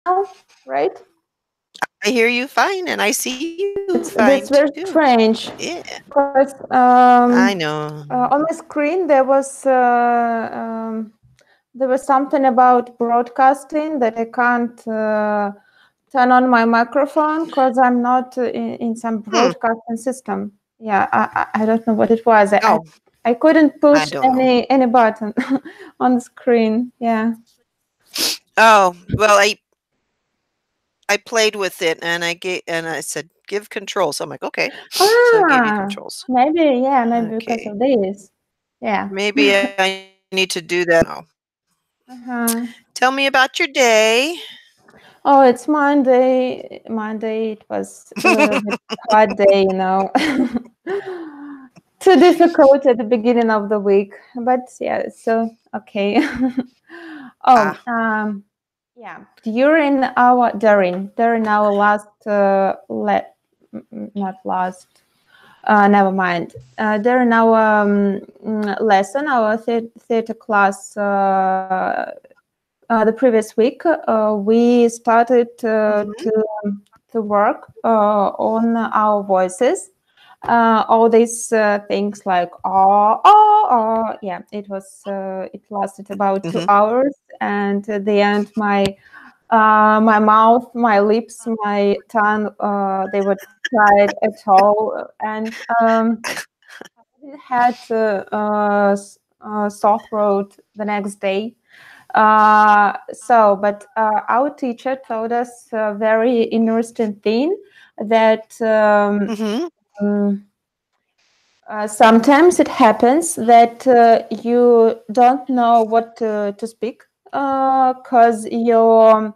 right? I hear you fine, and I see you fine That's very too. strange Yeah, because I know. on my screen there was something about broadcasting that I can't turn on my microphone because I'm not in some Hmm. broadcasting system. Yeah, I don't know what it was. Oh, I couldn't I push don't know. any button on the screen. Yeah. Oh, well, I played with it and I said, "Give control." So I'm like, "Okay." So I gave you Ah, controls. maybe because Okay. of this. Yeah. Maybe I need to do that now. Uh-huh. Tell me about your day. Oh, it's Monday. Monday, it was a little bit hard day. Too difficult at the beginning of the week, but yeah, so okay. Oh, Ah, yeah. During our last not last. Never mind. During our lesson, our theater class, the previous week, we started mhm, to work on our voices. All these things like yeah, it lasted about two mhm. hours, and at the end, my mouth, my lips, my tongue, they were tired at all, and I had sore throat the next day. But our teacher told us a very interesting thing that Mhm. mm, sometimes it happens that you don't know what to speak because your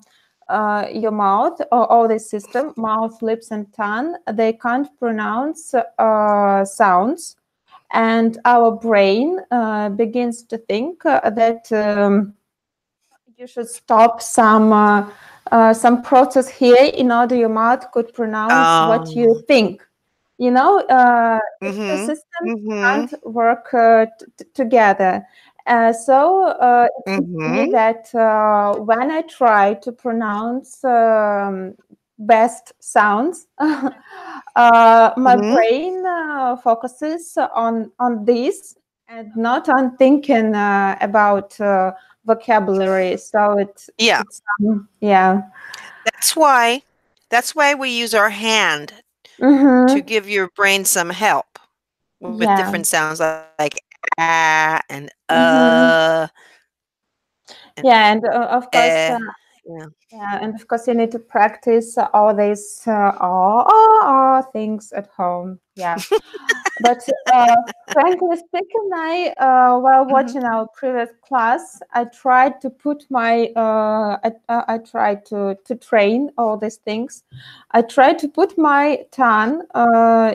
mouth or all the system, mouth, lips, and tongue, they can't pronounce sounds, and our brain begins to think that you should stop some process here in order your mouth could pronounce what you Oh. think. The two Mhm. systems Mhm. can't work together. It seems to me Mhm. that when I try to pronounce best sounds, my Mhm. brain focuses on this and not on thinking about vocabulary. So Yeah. yeah. That's why that's why we use our hand to Mm-hmm. give your brain some help with different Yeah. sounds like ah and Mm-hmm. and Yeah, and of course, eh. Yeah. yeah, and of course, you need to practice all these things at home. Yeah. But frankly speaking, while Mhm. watching our previous class, I tried to put I tried to train all these things. I tried to put my tongue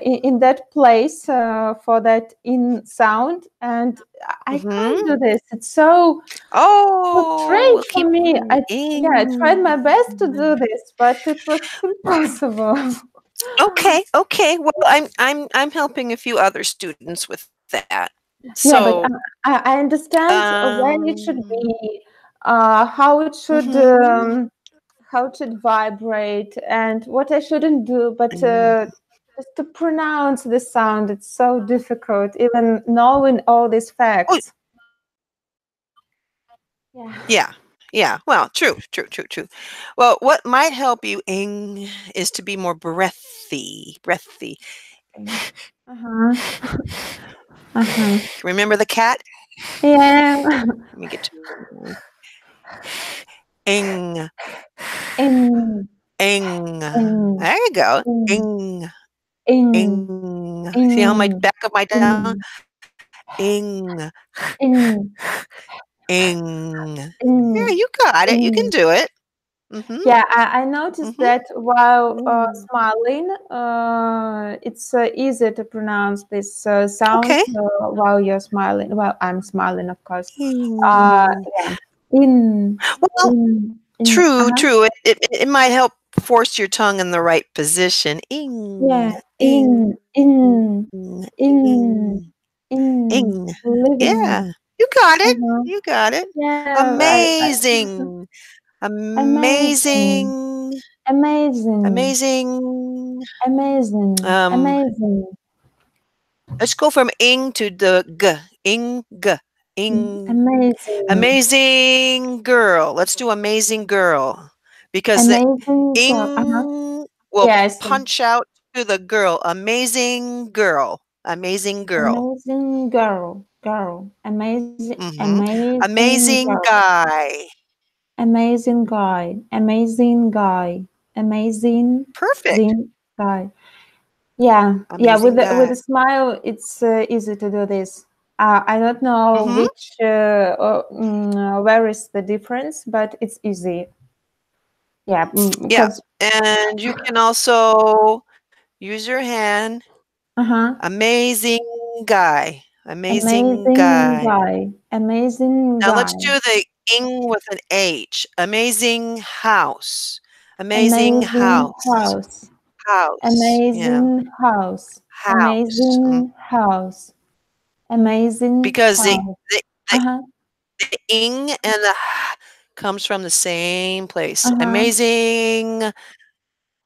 in that place for that in sound, and I can't Mhm. do this. It's so Oh, strange we'll for keep me. I tried my best to in. do this, but it was impossible. Okay, okay. Well, I'm helping a few other students with that. Yeah, So, but I understand when it should um, be, how it should mhm. vibrate, and what I shouldn't do. But Mm. just to pronounce the sound, it's so difficult, even knowing all these Oh, facts. Yeah. yeah. Yeah. Well, true, true, true, true. Well, what might help you is to be more breathy, breathy. Uh-huh. Uh-huh. Remember the cat? Yeah. Let me get to ing, In ing. in There you go. in Ing, in ing. See how my in back of my tongue? in Ing, in ing. Yeah, in you got it. You can in. do it. Mhm, Yeah, I noticed mhm. that while Mm. smiling, it's easier to pronounce these sounds Okay. while you're smiling. Well, I'm smiling, of course. Mm. Yeah. In, Well, true, uh-huh. true. It might help force your tongue in the right position. Yeah, Ing, ing, in, ing, in, ing. living. Yeah, you got it. Uh-huh. You got it. Yeah, Amazing. amazing, Amazing. amazing, Amazing. amazing, Um, amazing, let's go from ing to the g. Ing g. Ing. amazing, Amazing girl. Let's do amazing girl. Because the amazing girl. ing will Yes, punch out to the girl. Amazing girl. Amazing girl. amazing girl, girl, amazing, Hmm. amazing Amazing girl, guy. amazing guy, amazing guy, amazing Perfect. zing guy. Yeah, yeah. Amazing With guy. a smile, it's easy to do this. I don't know Hmm. which where is the difference, but it's easy. Yeah, Yeah. because And you can also use your hand. uh-huh. Amazing guy. Amazing Amazing guy. guy, amazing Now let's guy, do the ing with an H. Amazing house. Amazing amazing house. house, House. Yeah. amazing house, House. amazing house, amazing Because house. the Uh-huh, the ing and the comes from the same place. uh-huh. Amazing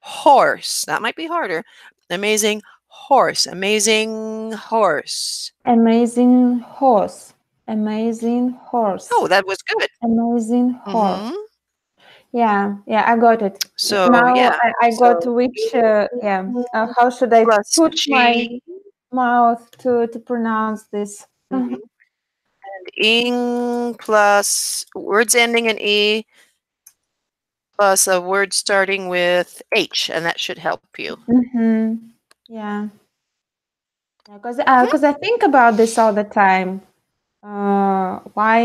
horse. That might be harder. Amazing horse. Amazing horse. Amazing horse, amazing horse, Oh, that was good. amazing horse. Mhm. Yeah, yeah, I got it. So, Now yeah. I got So, which, yeah, ing how should I plus put my G. mouth to pronounce this? Mhm. Ing plus words ending in E plus a word starting with H, and that should help you. Mm-hmm. Yeah, Mhm. because I think about this all the time.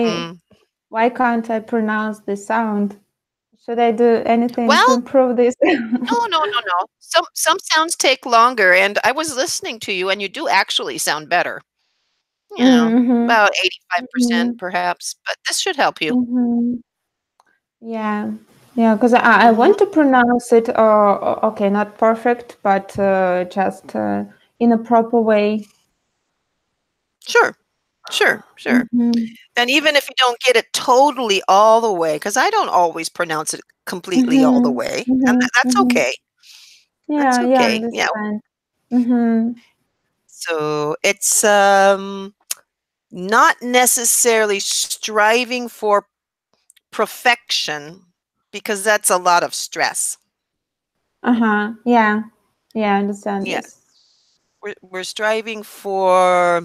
Mm. Why can't I pronounce this sound? Should I do anything to Well, improve this? no, no, no, no. Some sounds take longer, and I was listening to you, and you do actually sound better. You know, Mm-hmm. about 85% Mm-hmm. perhaps, but this should help you. Mm-hmm. Yeah, yeah, because I Mhm. want to pronounce it, okay, not perfect, but just in a proper way. Sure. Sure, sure. Mm-hmm. And even if you don't get it totally all the way, because I don't always pronounce it completely all the Mm-hmm. way, and Mm-hmm. that's Mm-hmm. okay. That's Yeah, yeah, okay. Yeah. understand. Mm-hmm. So it's not necessarily striving for perfection because that's a lot of stress. Uh-huh. Yeah. Yeah, I understand Yeah. this. We're striving for,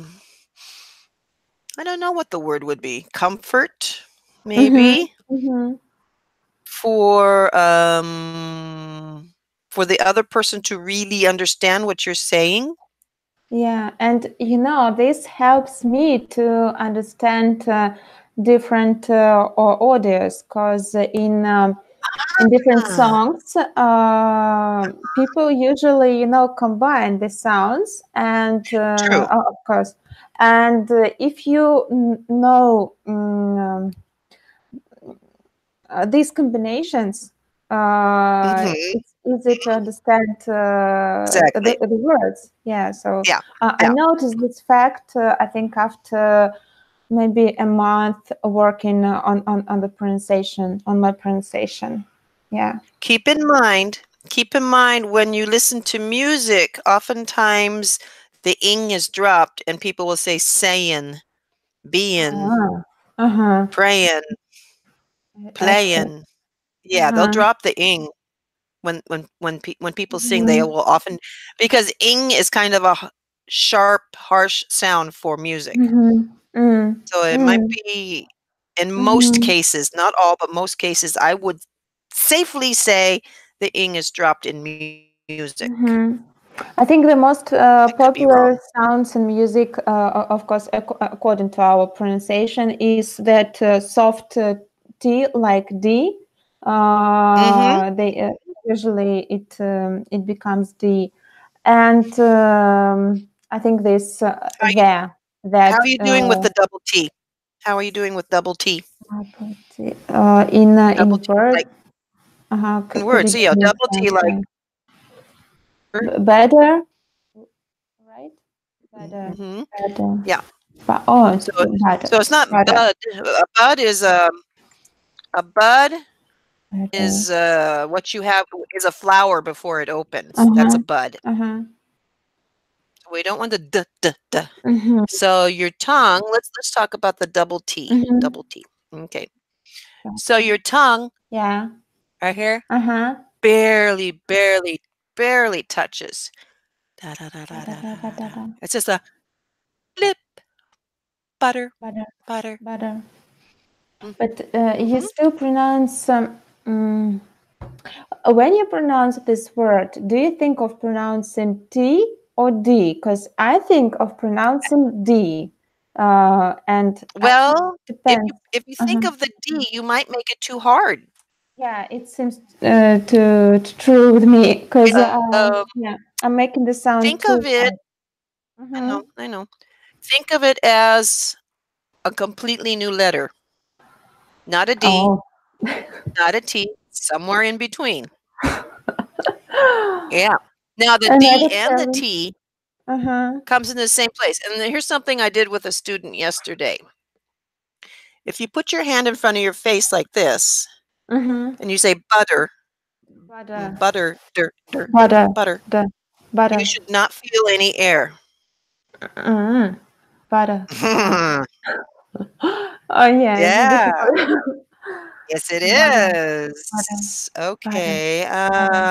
I don't know what the word would be. Comfort, Mm-hmm. maybe, Mm-hmm. for for the other person to really understand what you're saying. Yeah, and this helps me to understand different audios because in different Ah, songs, people usually, combine the sounds and, true. of course, and if you know these combinations, Mhm. it's easy to understand Exactly. the words. Yeah, so Yeah. I Yeah. noticed this fact, I think, after maybe a month working on the pronunciation, on my pronunciation. Yeah. Keep in mind keep in mind when you listen to music, oftentimes the ing is dropped and people will say saying, being, Ah, uh-huh. praying, Okay. playing. Yeah, they'll Uh-huh. drop the ing when people sing, they Mhm. will often, because ing is kind of a sharp, harsh sound for music. Mhm. Mm. So it might Mm. be, in most Mhm. cases, not all, but most cases, I would safely say the ing is dropped in music. Mhm. I think the most I could be wrong. popular sounds in music, of course, according to our pronunciation, is that soft T, like D. Mhm. They usually it becomes D, and I think this How you there how are that you doing with the double T? How are you doing with double T? in Double T, word. like, in Could words. you So, give yeah, me an double T, like, example? Better, right? Better, mhm. better. Yeah. But oh, So better, so it's not better. bud. A bud is, a bud Butter. is what you have is a flower before it opens. That's a Uh-huh. bud. Uh-huh. We don't want the d d d. Mhm. So your tongue, let's talk about the double T. Mhm. Double T. Okay. So Butter. your tongue Yeah. right here Uh-huh. barely, barely, barely touches. Da, da, da, Da, da, da, da, da, da, da, da, da. da. It's just a lip butter, Butter. butter. Butter. Mhm, But you mhm. still pronounce when you pronounce this word, do you think of pronouncing T or D? Because I think of pronouncing D, and I think Well, it depends. if you think Uh-huh. of the D, you might make it too hard. Yeah, it seems to true with me because Um, yeah, I'm making the sound think too of it. hard. I Mm-hmm. know, I know. Think of it as a completely new letter, not a D, Oh. not a T, somewhere in between. Yeah. Now the Another D and the challenge. T Uh-huh. comes in the same place. And here's something I did with a student yesterday. If you put your hand in front of your face like this Mm-hmm. and you say butter, Butter. butter, Butter. butter, The you butter. should not feel any air. Mm-hmm. Butter. Oh yeah, it's Yeah. difficult. Yes, it Butter. Butter. is. Butter. Okay. Butter.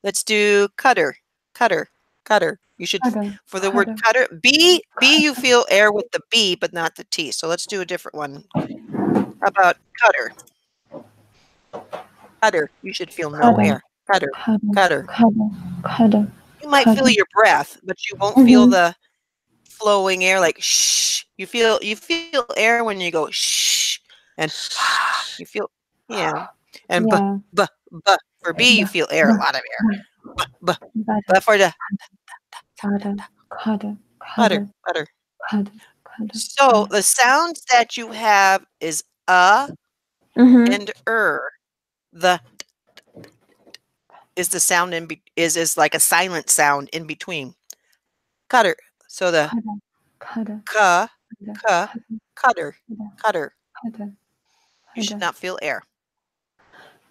Let's do cutter, cutter, cutter. You should Cuddle. for the word Cuddle. cutter. B. You feel air with the B, but not the T. So let's do a different one. How about cutter? Cutter. You should feel no Cuddle. air. Cutter, Cuddle. cutter. Cuddle. Cuddle. You might feel Cuddle. your breath, but you won't feel Mm-hmm. the flowing air like shh. You feel air when you go shh and you feel yeah. And Yeah. b b for B you Butter. feel air, a lot of air. B Butter. but for the Cuddle. Cuddle. butter, Cuddle. butter. Cuddle. Cuddle. So the sounds that you have is Mm-hmm. and The is the sound is like a silent sound in between. Cutter. So the Cuddle. Cuddle. ka Cuddle. ka Cuddle. cutter Cuddle. cutter. Cuddle. You should Cuddle. not feel air.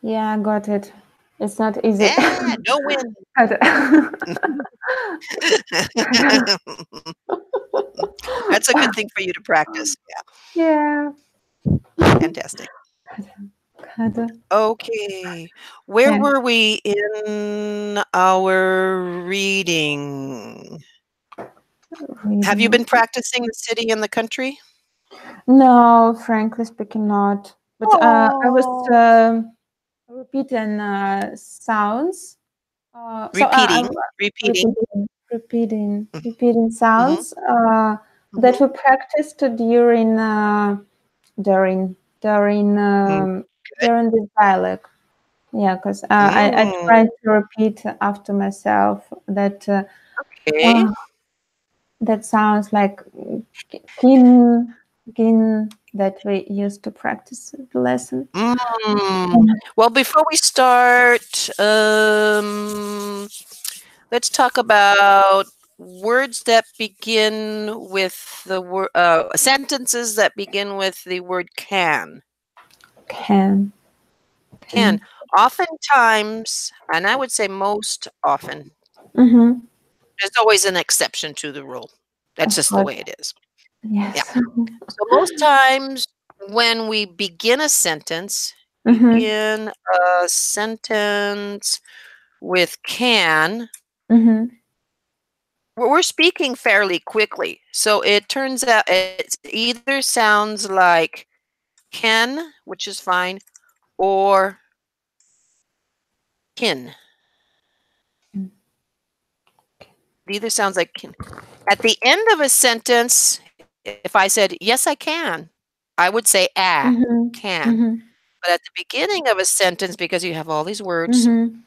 Yeah, I got it. It's not easy. Yeah, no wind. Cuddle. That's a good thing for you to practice. Yeah, Yeah. fantastic. Cuddle. Cuddle. Okay, where Yeah. were we in our reading? Have you Reading. been practicing the city and the country? No, frankly speaking, not. But I was Oh. repeating sounds. So I'm Repeating, repeating. repeating, Mhm, repeating mhm, sounds that mhm, we practiced during during mm, um, good. during this dialogue. Yeah, because I Mm, try to repeat after myself that okay. uh, that sounds like kin kin that we used to practice the lesson. Mm. Well, before we start, let's talk about words that begin with the word sentences that begin with the word can. Can Can. can. Oftentimes, and I would say most often, Mm-hmm. there's always an exception to the rule. That's Of just the course. way it is. Yeah. Yes. So most times when we Mm-hmm. begin a sentence with can, Mm-hmm. we're speaking fairly quickly. So it turns out it either sounds like can, which is fine, or kin. It either sounds like kin. At the end of a sentence, if I said, yes, I can, I would say Mm-hmm. can. Mm-hmm. But at the beginning of a sentence, because you have all these words, Mm-hmm.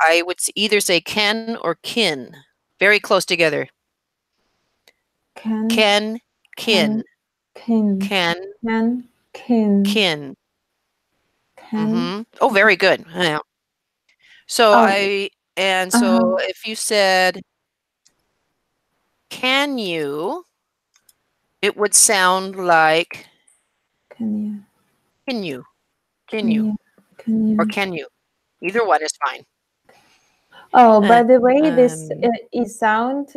I would either say can or kin. Very close together. Can Can, kin, can kin can, can kin kin. can. Oh, very good. Yeah. So Oh, so uh-huh. if you said, can you, it would sound like Can you? can you. Can Can you? you? Can Or you? can you? Either one is fine. Oh, by the way, this Um, is sound.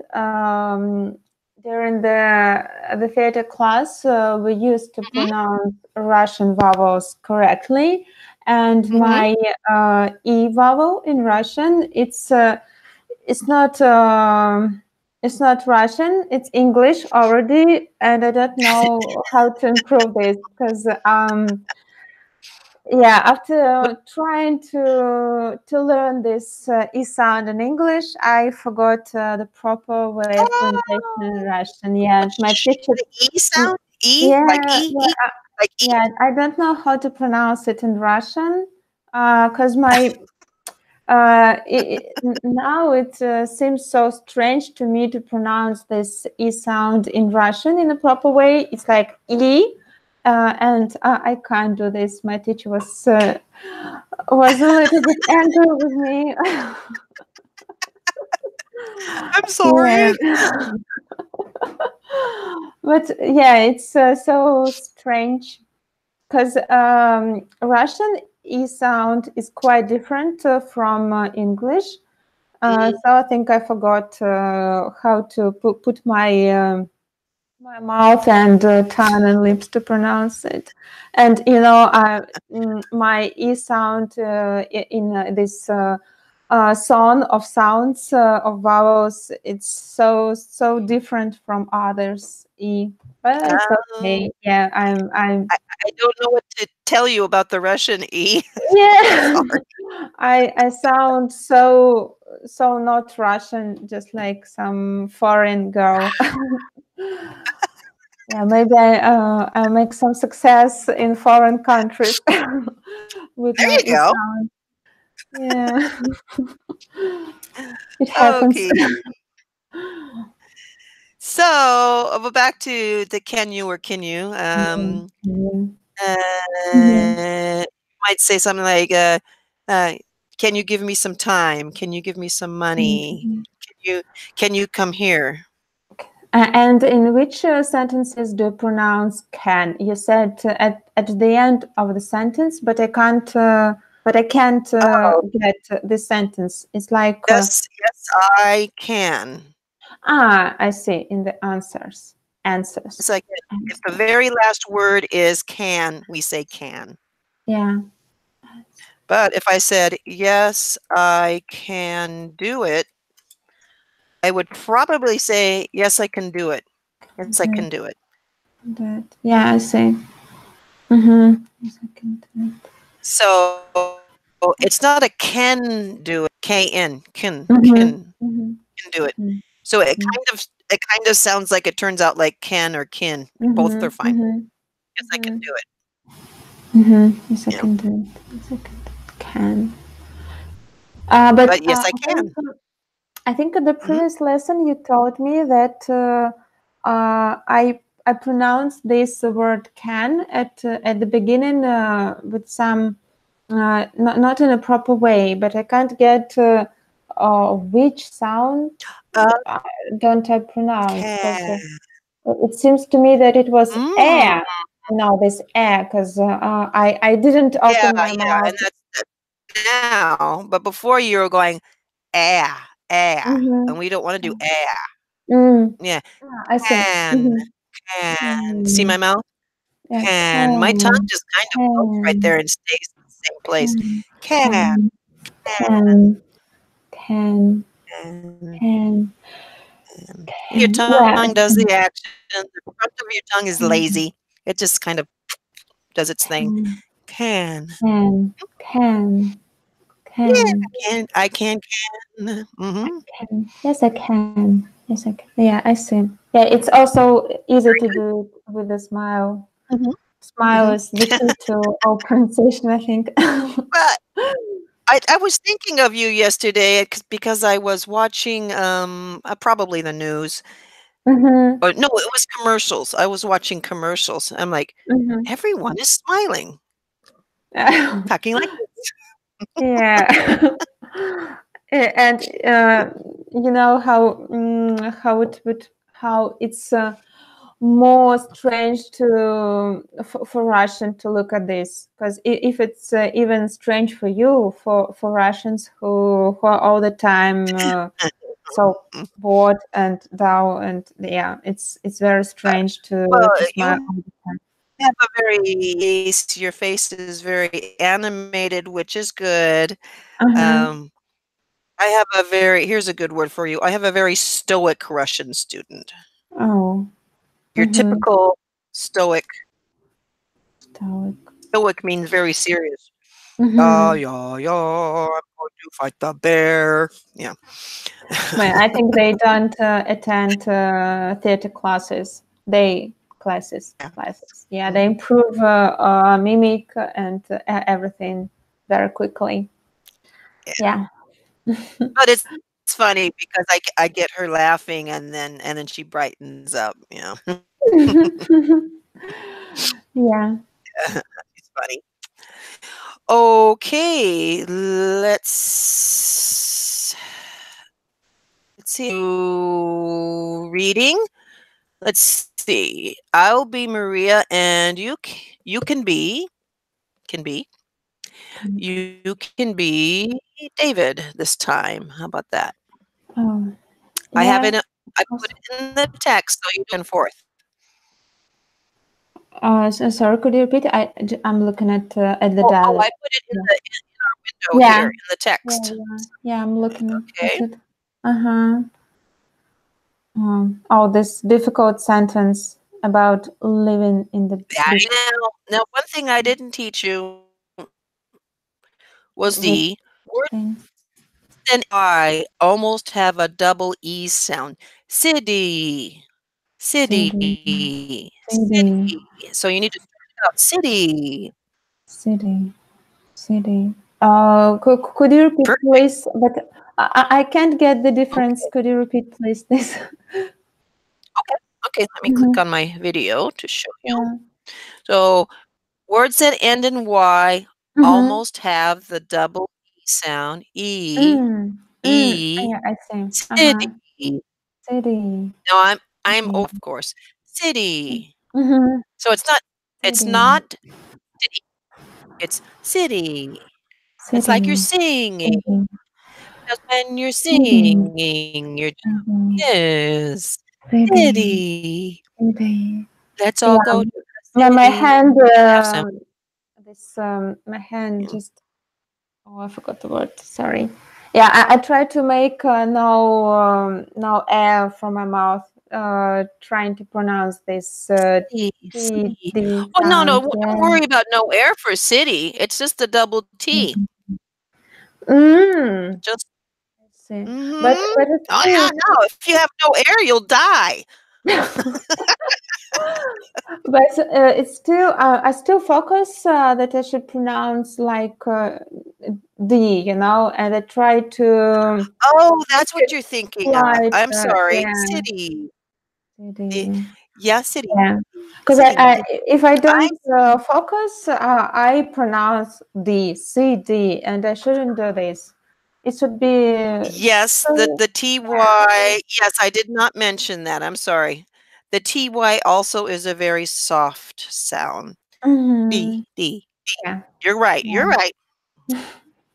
During the theater class, we used to mhm, pronounce Russian vowels correctly, and mhm. my e vowel in Russian, it's not it's not Russian, it's English already, and I don't know how to improve this because yeah, after trying to learn this e sound in English, I forgot the proper way of pronunciation in Oh, Russian. Yeah, and my teacher, the E mm, sound? E? Like yeah, E? yeah, E? Like E? yeah. I don't know how to pronounce it in Russian because my now it seems so strange to me to pronounce this e sound in Russian in a proper way. It's like e, and I can't do this. My teacher was a little bit angry with me. I'm Yeah, sorry. but yeah, it's so strange because Russian e sound is quite different from English. Mhm. So I think I forgot how to put my mouth and tongue and lips to pronounce it. And my e sound in this song of sounds of vowels, it's so different from others. E, but it's Oh, okay. Yeah, I'm I don't know what to tell you about the Russian E. I'm yeah. sorry. I sound so not Russian, just like some foreign girl. Yeah, maybe I'll make some success in foreign countries with There my you go. e-sound. Yeah, it happens. Okay. So, but back to the can you or can you. Mhm, mhm, mhm, You might say something like, uh, "Can you give me some time? Can you give me some money? mhm. Can you come here?" And in which sentences do you pronounce can? You said at the end of the sentence, but I can't Oh, get the sentence. It's like yes, yes, I can. I see in the It's answers, like if the answer. very last word is can, we say can. Yeah. But if I said, "Yes, I can do it," I would probably say, "Yes, I can do it. Yes, I Do can do it." that. Yeah, I see. Mm-hmm. Yes, I can do it. So, it's not a can do it, K-N, Mm-hmm. Mm-hmm. can do it. Mm-hmm. So it kind of sounds like it turns out like can or kin. Both Mm-hmm. are fine. Mm-hmm. Yes, I can do it. Mm-hmm. Yes, I Yeah. can do it. Yes, I can. Can. But But yes, I can. I think in the Mhm. previous lesson you told me that I pronounced this word "can" at the beginning with some not in a proper way, but I can't get which sound Uh, uh, don't I pronounce because can. it seems to me that it was Mm. air. No, this air because I didn't Yeah, open my yeah, mouth. and that's now, but before you were going, "Ah, ah," Mm-hmm. and we don't wanna do "ah." Mm. Yeah. Ah, I see. Can, Mm-hmm. can. See my Mm. mouth? Yeah, Can. My tongue can, just kind of floats right there can, and stays in the same place. can, Can, can, can, can, can, can, can. Your can. tongue Yeah, does the action. The front of your tongue is lazy. can, It just kind of does its thing. can, Can. can, can, Yeah, can, I can. Mhm. can. Yes, I can. Yes, I can. Yeah, I see. Yeah, it's also easy to do it with a smile. Mhm. Smile Mhm. is the key to all pronunciation, I think. But I was thinking of you yesterday because I was watching, probably the news. Mm-hmm. Or no, it was commercials. I was watching commercials. I'm like, Mm-hmm. "Everyone is smiling, talking like this." Yeah. And you know how how it would how it's more strange to for Russian to look at this, because if it's even strange for you, for Russians who are all the time so bored and dull, and yeah, it's very strange Well, to you smile all the time. have a very your face is very animated, which is good. Uh-huh. Um, I have a very here's a good word for you. I have a very stoic Russian student. Oh. Your Mm-hmm. typical stoic. Stoic. Stoic means very serious. Yeah, Mm-hmm. yeah, yeah. I'm going to fight the bear. Yeah. Well, I think they don't attend theater classes. They Yeah. classes. Yeah, they Mhm. improve mimic and everything very quickly. Yeah. Yeah. But it's funny because I get her laughing and then she brightens up, you know. Yeah. She's funny. Okay, let's see. Reading. Let's see. I'll be Maria, and you can be you can be David this time. How about that? Oh, I have yeah. it. I put Also, it in the text so you can forth. sorry, could you repeat? I'm looking at the Oh, I dialect. put it in Yeah. the window Yeah. here in the Yeah. text. Yeah. Yeah. I'm looking at Okay. it. Uh-huh. Oh, this difficult sentence about living in the Yeah. big Now, one thing I didn't teach you was with the words things. and I almost have a double E sound. City, City, city, city, city. So you need to start it out. City. city, city. Could you repeat, Perfect. please? But I can't get the difference. Okay. Could you repeat, please, this? Okay. Okay. Let me click Mhm. on my video to show you. Yeah. So words that end in Y Mm-hmm. almost have the double E sound. E, Mm. Mm. E, Yeah, I see. Uh-huh. city. City, No, I'm city. O, of course. City. Mm-hmm. So it's City, not city, it's city. It's like you're city, singing, city, because when you're city, singing, you're city, yes, city, city. city. Let's all Yeah. go to the My city. hand, Half sound. my hand Yeah. just, oh, I forgot the word. Sorry. Yeah, I try to make no air from my mouth, trying to pronounce this City, D city. D Oh, no, no, sound. don't Yeah. worry about no air for city. It's just a double T. Mm. Just I see. mhm. But it's Oh, still, yeah, no, if you have no air, you'll die. but it's still. I still focus that I should pronounce like D, and I try to Oh, make that's what it you're thinking of. slight. I'm sorry. Yeah, City. Eh, city. yeah, city. Yeah, because City. if I I don't focus, I pronounce the CD, and I shouldn't do this. It should be yes, so. the TY. Yes, I did not mention that. I'm sorry. The TY also is a very soft sound. D, Mhm. D. Yeah, You're right. yeah. You're right.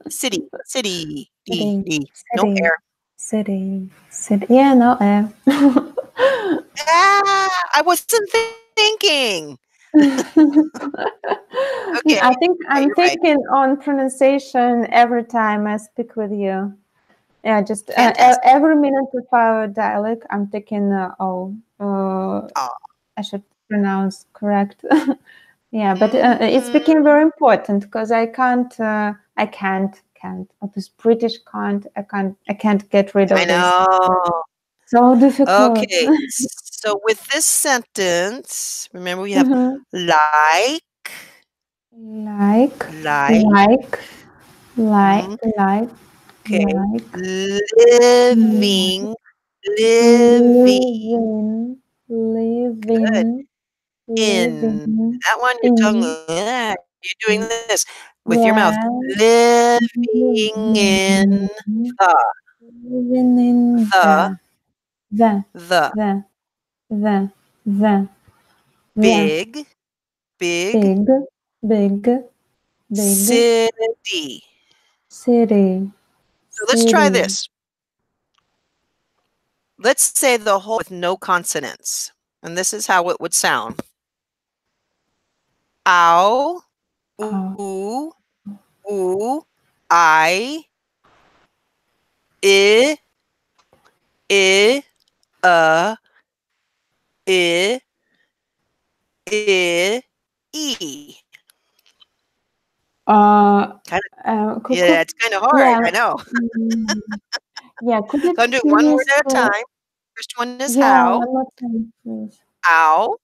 City, city, D, City, D. No city, air. city, city. Yeah, no. Ah, I wasn't thinking. Okay. I think Yeah, I'm you're right. thinking on pronunciation every time I speak with you. Yeah, just Fantastic. every minute of our dialogue, I'm thinking, Ah. I should pronounce correct. Yeah, but it's Mhm. became very important because I can't. Oh, this British can't. I can't get rid I of this. know. So difficult. Okay. So with this sentence, remember we have Mhm. like, Like, like, like, like, mhm, like, okay, like, like, living, living, living, good, living, in. living That one, your tongue, in, you're doing this with your mouth. well, Living in living, the, living in the, the, the. the, the. the, the, Big, big, big, big, big, city. city, So let's try city. this. Let's say the whole with no consonants. And this is how it would sound. Ow, Oh, ooh, ooh, I, I, I, I, E. uh, Kind of, yeah, could, it's kind of hard. yeah, I know. mm, yeah, could you So I'm doing one word please, at a time. First one is yeah, how. one more time, please. Ow,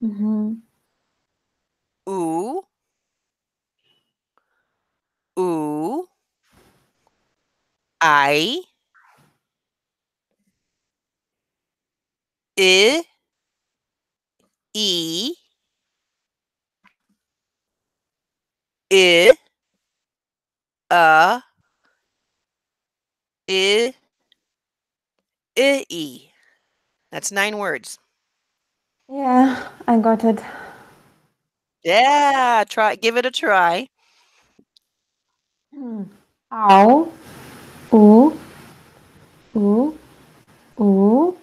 Mm-hmm. ooh, ooh, I, e, I, uh, I. That's 9 words. Yeah, I got it. Yeah, give it a try. Hmm. Ow, ooh, ooh, ooh,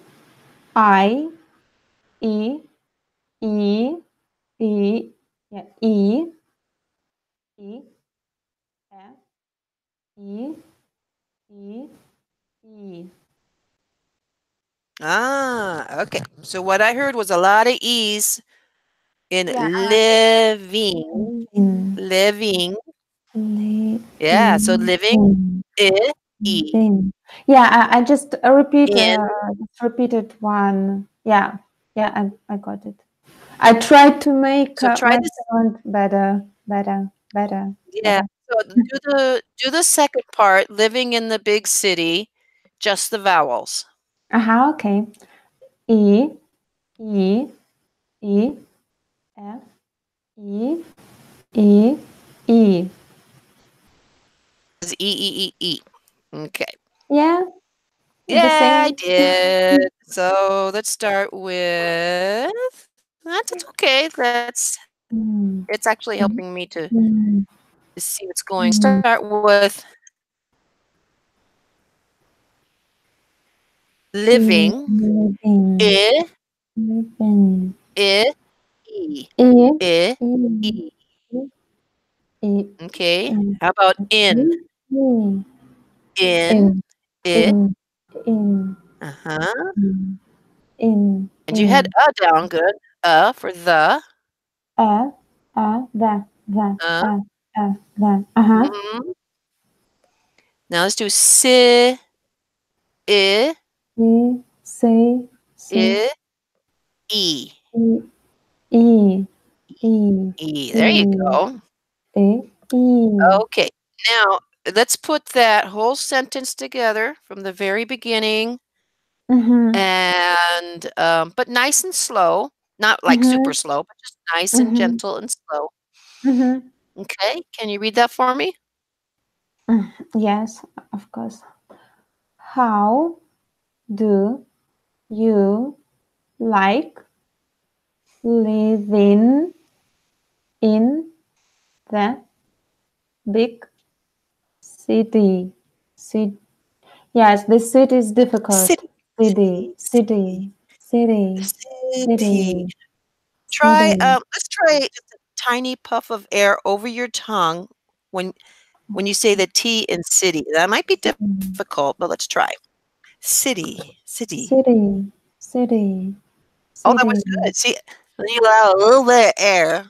I, E, E, E, yeah, E, F, E, E, E. Ah, okay. So what I heard was a lot of E's in Yeah, living. in, Living. li, Yeah, so in, living, in, I, E. in. Yeah, I just In. repeated one. Yeah, yeah, I got it. I tried to make So try my this. sound better, better, better, Yeah. better. So do the second part, living in the big city, just the vowels. Okay. E, E, E, F, E, E, E. Is E. Okay. Yeah, the Yeah, I same. did. So let's start with that's okay. Mm, It's actually mm, helping me to mm, see what's going. mm. Start with living. Living, I, living. I, E. E, I, E, E. E, E, Okay. N, How about in? E, E. In, In, I. in, in, Uh-huh. And you had in. down good. For the. The, Uh. the. Uh-huh. Mhm. Now let's do si, I, E, C, C, I, E. E, E, E, E. There you E, go. E, E. Okay. Now let's put that whole sentence together from the very beginning Mm-hmm, and but nice and slow, not like mm-hmm, super slow, but just nice and mm-hmm, gentle and slow. mm-hmm. Okay. Can you read that for me? Yes, of course. How do you like living in the big city? City. Yes, this city is difficult. City, City, city, city, city, city, city. city, Try, city. let's try just a tiny puff of air over your tongue when you say the T in city. That might be Mm. difficult, but let's try. City. City, city, Oh, that was city, good. See, when you allow a little bit of air,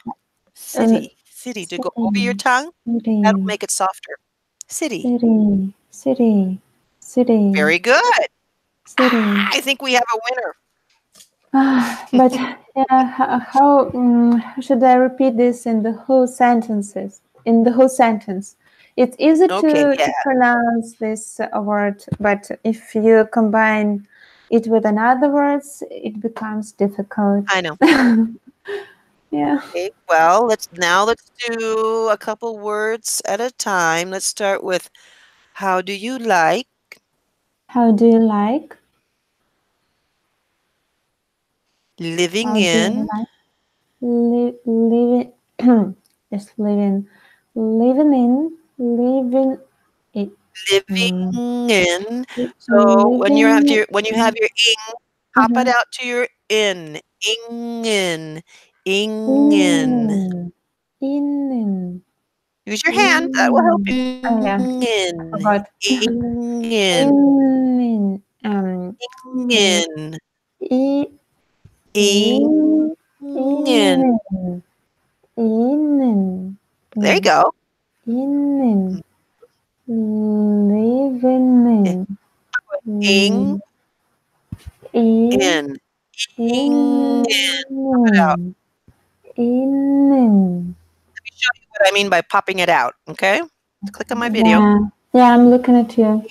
uh, city to go over your city, tongue, that'll city, make it softer. City. city, city, city, Very good. city. I think we have a winner. But yeah, how should I repeat this in the whole sentences? In the whole sentence, it's easy Okay, yeah, to pronounce this word, but if you combine it with another words, it becomes difficult. I know. Yeah. Okay, well, let's do a couple words at a time. Let's start with how do you like? How do you like? living How do you in, like living? Just living, living it. Um, living in. So living. when you have your ing, pop it Uh-huh. out to your in. Ing in. In, in, Use your hand. That will help. in. Oh Ing yeah, I in. forgot. Ing in. In, Ing in, in. e, Ing in, in. in, in, There you in, go. in, living, Ing in, in, in. Ing in. Pop it out. in, in. Let me show you what I mean by popping it out. Okay? Click on my video. Yeah, yeah, I'm looking at you.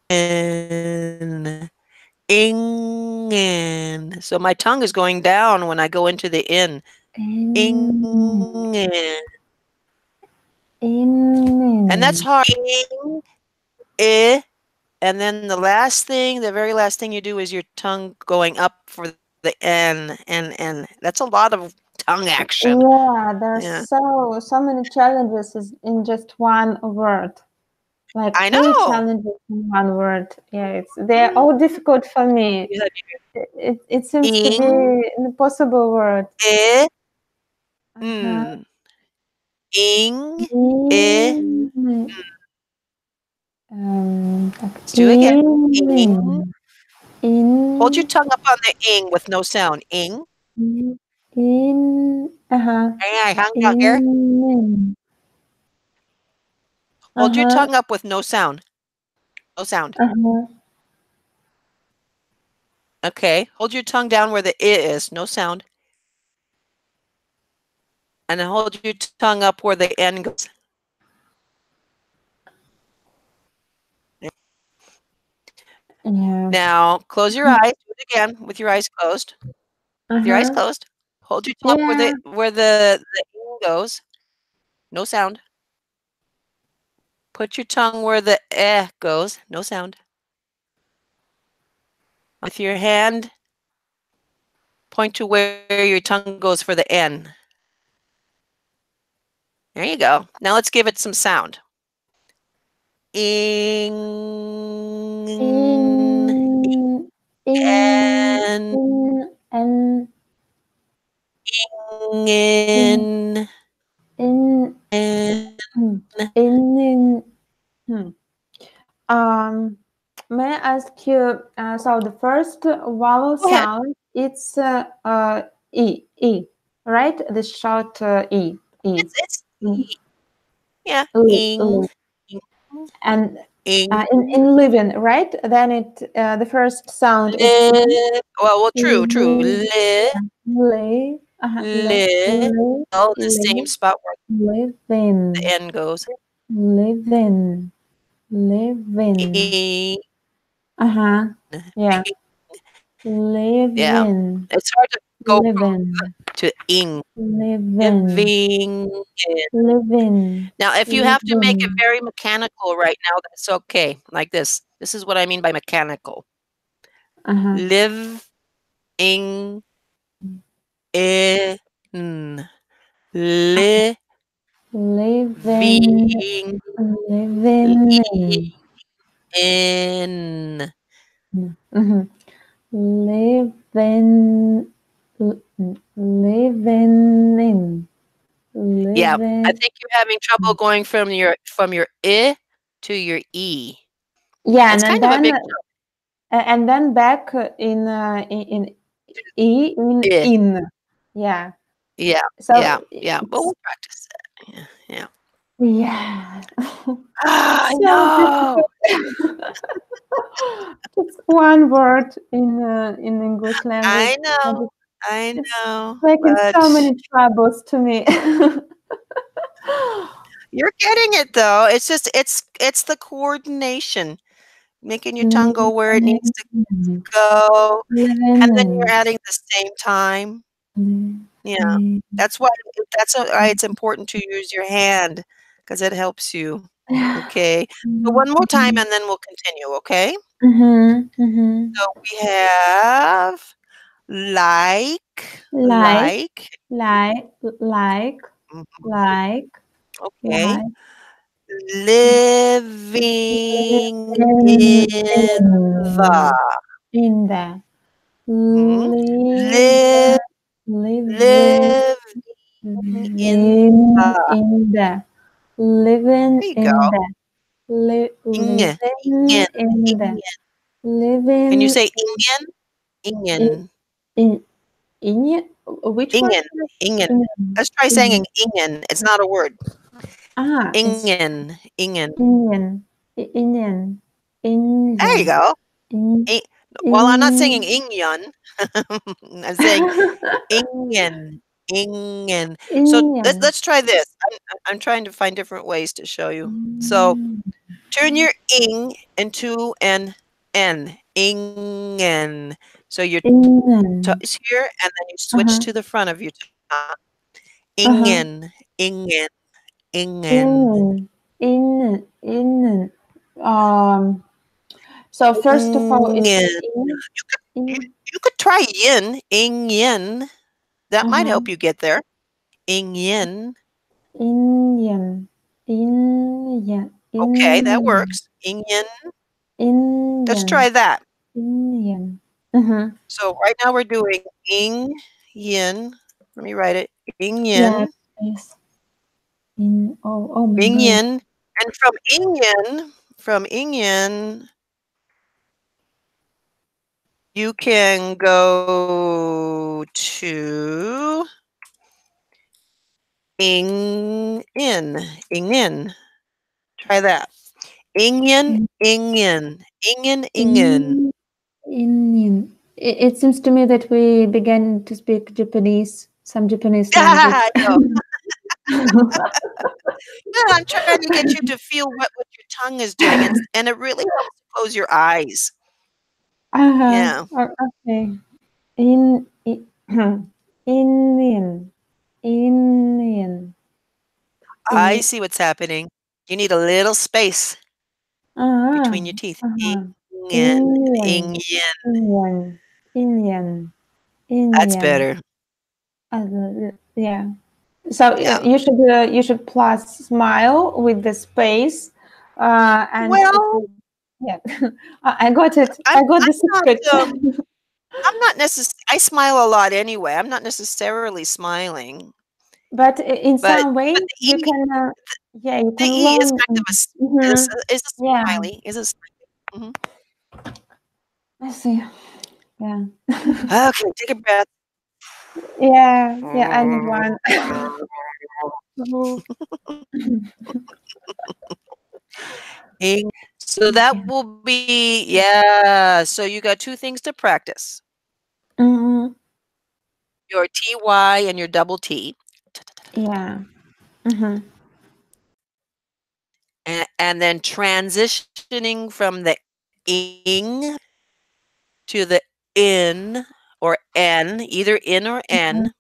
In. Ing in. So my tongue is going down when I go into the in. Ing In, in. And that's in. hard. Ing, I, and then the last thing, the very last thing you do is your tongue going up for the N. That's a lot of tongue action. Yeah, there's Yeah. so many challenges in just one word. Like I three know. challenges in one word. Yeah, they're all difficult for me. You have It seems to be ing, an impossible word. I, Uh-huh. n. Ing, I. In, like Let's do it again. Ing. Hold your in, tongue up on the ing with no sound. Ing. uh-huh, Hang out here. in, Hold your uh-huh, tongue up with no sound. No sound. uh-huh, Okay. Hold your tongue down where the I is. No sound. And then hold your tongue up where the N goes. yeah, Now, close your eyes. Do it again with your eyes closed. With your eyes uh-huh, closed. Hold your tongue yeah, where the N goes. No sound. Put your tongue where the eh goes. No sound. With your hand, point to where your tongue goes for the N. There you go. Now let's give it some sound. Ing, in, in, en, and in, in, in, en. in. Hmm. Um, may I ask you? So the first vowel Go ahead. sound it's e, right? The short e, It's mm, E. Yeah. L. Ing, And ing, in living, right? Then the first sound is well, true. li, li, Li, all in the same spot where the living, N goes. living, living. Ing, Uh-huh. Yeah. yeah. Living, It's hard to go living, to ing. living, Living in. living, Now, if you have to make it living. very mechanical right now, that's okay. Like this. This is what I mean by mechanical. Uh-huh. Live ing in. Living Living, living. in. Mhm. Living, living in, Yeah, I living. think you're having trouble going from your I to your E. Yeah, That's kind of a big jump. and then back in e I. in. Yeah. Yeah, So but it's we'll practice that. Yeah. yeah. Ah, I So know. difficult. Just one word in English language, I and know. I it's know, making so but many troubles to me. you're getting it though. It's just it's the coordination, making your tongue go where it needs Living, to go, and then you're living, adding the same time. Yeah. living. That's why it's important to use your hand because it helps you. Okay. So one more time and then we'll continue, okay? Mhm, mhm. So we have Like, Like, like. like, like, Mhm. like, Okay. like. Living In, in the. in, in the. Mhm. Live, Live, living, living in living the. in the. Living There you in go. the. Ing, Living ingen, in the. ingen. Can you Living say ingen? in, Ingen. in, in, which word? Ingen, ingen. In, Let's try saying in, ingen. It's not a word. it's Ingen, ingen. Indian, Indian, There you Indian, go. in, I well, I'm not singing in, ingyon. I'm saying ingen, ingen. So Indian. let's try this. I'm trying to find different ways to show you. So Mm, turn your ing into an n. Ingen. So your Indian. is here, and then you switch Uh-huh. to the front of your tongue. Uh-huh. Ingen, ingen, ingen, In, in. Um, so first of all, it's ingen. You in, you could try yin, ing yin. That might uh-huh. help you get there. Ing yin. Indian, Indian, Okay, that Indian, works. Ing yin. Let's Indian, try that. Indian. Uh-huh. So right now we're doing ing yin. Let me write it. Ing Yeah, yin, yes. In, oh my ing God. yin, and from ing yin, you can go to ing in. Try that. Ingen, ingen, ingen, ingen. In, Indian. It seems to me that we began to speak Japanese, some Japanese language. I know. Yeah, I'm trying to get you to feel what your tongue is doing, and it really helps to close your eyes. Uh-huh. Yeah, Okay. In, Indian, Indian, I in, see what's happening. You need a little space uh-huh, between your teeth. uh-huh. Ingen, Indian, ingen. Indian, Indian, That's Indian. better. Yeah. So Yeah. you should plus smile with the space, and it Well, will. Yeah, I got it. I'm I got the I'm not secret. I'm not I smile a lot anyway. I'm not necessarily smiling, But in but some ways, the you can. Yeah, you the can E is learn. kind of a s Hmm. is a Yeah, smiley, is a smiley. Mhm. I see. Yeah, Okay, take a breath. yeah, yeah. I need one. Mhm. Ing so that Yeah. will be yeah, so you got 2 things to practice, Hmm. your TY and your double T, Yeah. Hmm. and then transitioning from the ing to the in or n, either in or Hmm. n.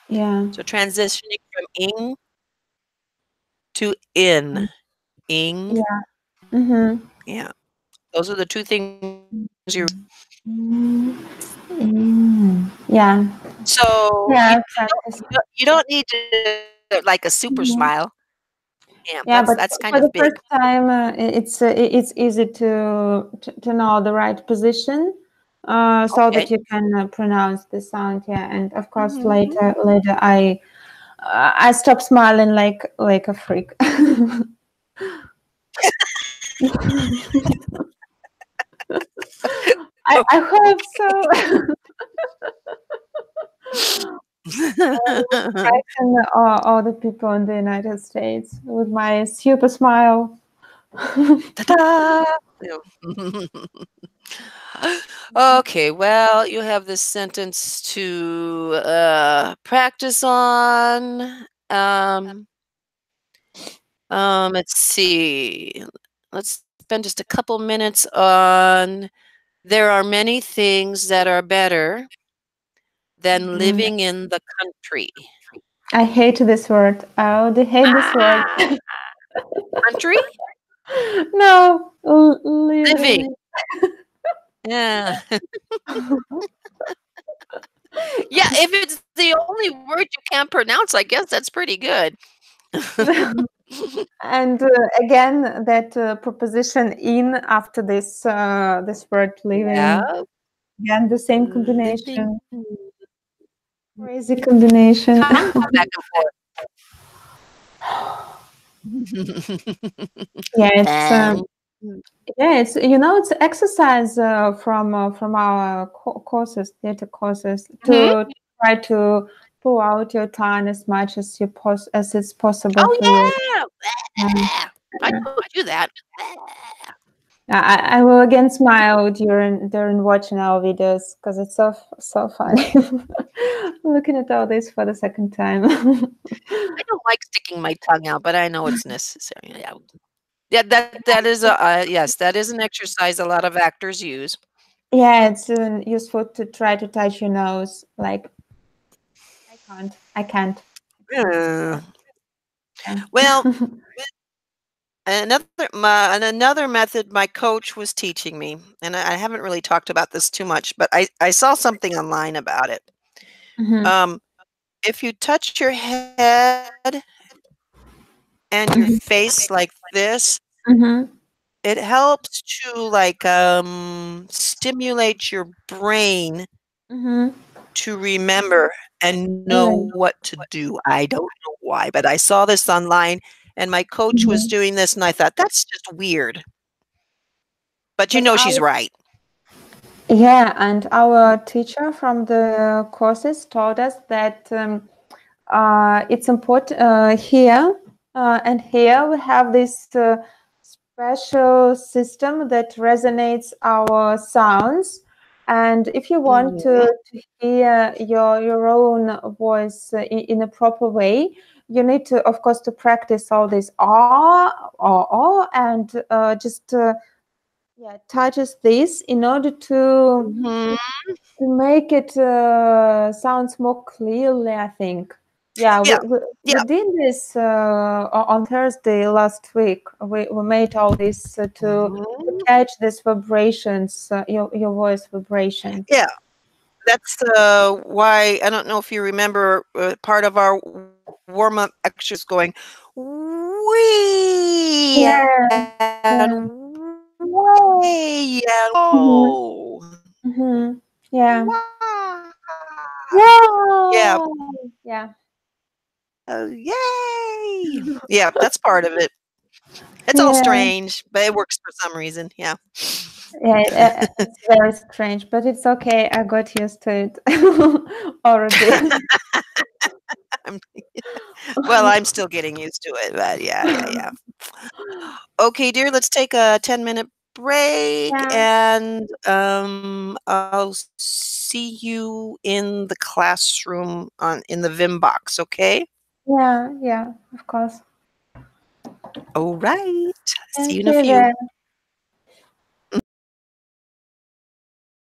Yeah. So transitioning from ing to in. Ing, Yeah. Hmm. yeah. Those are the 2 things you Mm, yeah. so Yeah. Practice. you don't need to like a super Mhm. smile. Yeah, Yeah, but that's kind for the of first big. time, it's easy to know the right position, so that Okay. you can pronounce the sound. Yeah, and of course Mhm. later I stop smiling like a freak. I hope so. I will frighten all the people in the United States with my super smile. Ta-da! Yeah. Okay, well, you have this sentence to, practice on. Let's see. Let's spend just a couple minutes on there are many things that are better than Mhm. living in the country. I hate this word. I already hate this word. Ah, country? No, Living. living. Yeah. Yeah, if it's the only word you can't pronounce, I guess that's pretty good. And again, that preposition in after this word living. Yeah, Again, the same living. combination. Crazy combination. Tongue going back and Yeah, forth. it's it's exercise from our courses, theater courses, Mhm. to try to pull out your tongue as much as as it's possible Oh, for you. yeah. Um, I could do that. I will again smile during watching our videos because it's so funny. Looking at all this for the second time. I don't like sticking my tongue out, but I know it's necessary. Yeah. Yeah, that is a yes, that is an exercise a lot of actors use. Yeah, it's useful to try to touch your nose. Like I can't. Uh, Yeah. well, another method my coach was teaching me, and I haven't really talked about this too much, but I saw something online about it. Mhm, Um, if you touch your head and your mhm, face like this, mhm, it helps to like stimulate your brain mhm. to remember and know Really? what to do. I don't know why, but I saw this online and my coach was Mhm. doing this and I thought that's just weird. But you But know she's right. yeah, and our teacher from the courses told us that it's important here and here we have this special system that resonates our sounds. And if you want Mhm. to hear your own voice in a proper way, you need to, of course, to practice all this and just yeah, touches this in order Mhm. to make it sounds more clearly, I think. Yeah, Yeah. we Yeah. did this on Thursday last week. We made all this to Mhm. catch these vibrations, your voice vibration. Yeah. That's why I don't know if you remember part of our warm up exercise was going wee Yeah, yeah. and way and Hmm. oh. Hmm. Yeah. Wow. Yeah. Yeah. Yeah. Yay. Yeah, that's part of it. It's all Yeah. strange, but it works for some reason. Yeah. Yeah, it's very strange, but it's okay. I got used to it already. I'm, well, I'm still getting used to it, but yeah, yeah, yeah. Okay, dear, let's take a 10-minute break Yeah, and I'll see you in the classroom on in the Vim box, okay? yeah, yeah, of course. All right. See you in a Okay few. then.